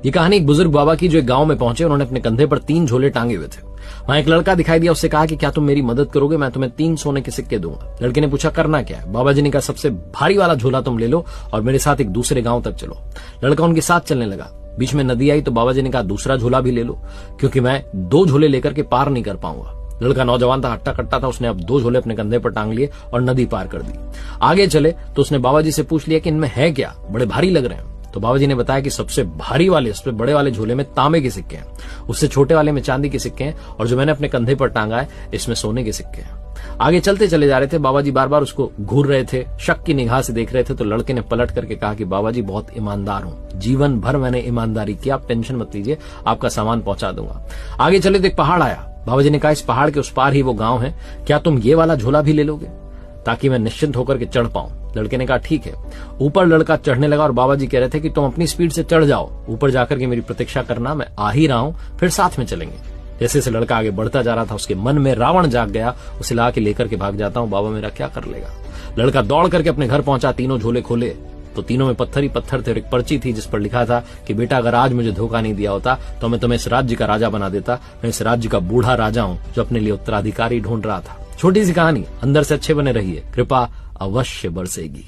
ये कहानी एक बुजुर्ग बाबा की जो एक गांव में पहुंचे। उन्होंने अपने कंधे पर 3 झोले टांगे हुए थे। वहां एक लड़का दिखाई दिया। उससे कहा कि क्या तुम मेरी मदद करोगे, मैं तुम्हें 3 सोने के सिक्के दूंगा। लड़के ने पूछा करना क्या है। बाबा जी ने कहा सबसे भारी वाला झोला तुम ले लो और मेरे साथ एक दूसरे गांव तक चलो। लड़का उनके साथ चलने लगा। बीच में नदी आई तो बाबा जी ने कहा दूसरा झोला भी ले लो, क्योंकि मैं 2 झोले लेकर के पार नहीं कर पाऊंगा। लड़का नौजवान था, हट्टा कट्टा था। उसने अब 2 झोले अपने कंधे पर टांग लिए और नदी पार कर दी। आगे चले तो उसने बाबा जी से पूछ लिया कि इनमें है क्या, बड़े भारी लग रहे हैं। तो बाबा जी ने बताया कि सबसे भारी वाले, सबसे बड़े वाले झोले में तांबे के सिक्के हैं, उससे छोटे वाले में चांदी के सिक्के हैं, और जो मैंने अपने कंधे पर टांगा है इसमें सोने के सिक्के हैं। आगे चलते चले जा रहे थे। बाबा जी बार बार उसको घूर रहे थे, शक की निगाह से देख रहे थे। तो लड़के ने पलट करके कहा कि बाबा जी बहुत ईमानदार हूं, जीवन भर मैंने ईमानदारी की, आप टेंशन मत लीजिए, आपका सामान पहुंचा दूंगा। आगे चले तो एक पहाड़ आया। बाबा जी ने कहा इस पहाड़ के उस पार ही वो गांव है, क्या तुम ये वाला झोला भी ले लोगे ताकि मैं निश्चिंत होकर के चढ़ पाऊं। लड़के ने कहा ठीक है। ऊपर लड़का चढ़ने लगा और बाबा जी कह रहे थे कि तुम अपनी स्पीड से चढ़ जाओ, ऊपर जाकर के मेरी प्रतीक्षा करना, मैं आ ही रहा हूं, फिर साथ में चलेंगे। जैसे जैसे लड़का आगे बढ़ता जा रहा था उसके मन में रावण जाग गया। उसे लगा कि लेकर के भाग जाता हूं, बाबा मेरा क्या कर लेगा। लड़का दौड़ करके अपने घर पहुंचा। तीनों झोले खोले तो तीनों में पत्थर ही पत्थर थे और एक पर्ची थी जिस पर लिखा था कि बेटा अगर आज मुझे धोखा नहीं दिया होता तो मैं तुम्हें इस राज्य का राजा बना देता। मैं इस राज्य का बूढ़ा राजा हूं जो अपने लिए उत्तराधिकारी ढूंढ रहा था। छोटी सी कहानी, अंदर से अच्छे बने रहिए, कृपा अवश्य बरसेगी।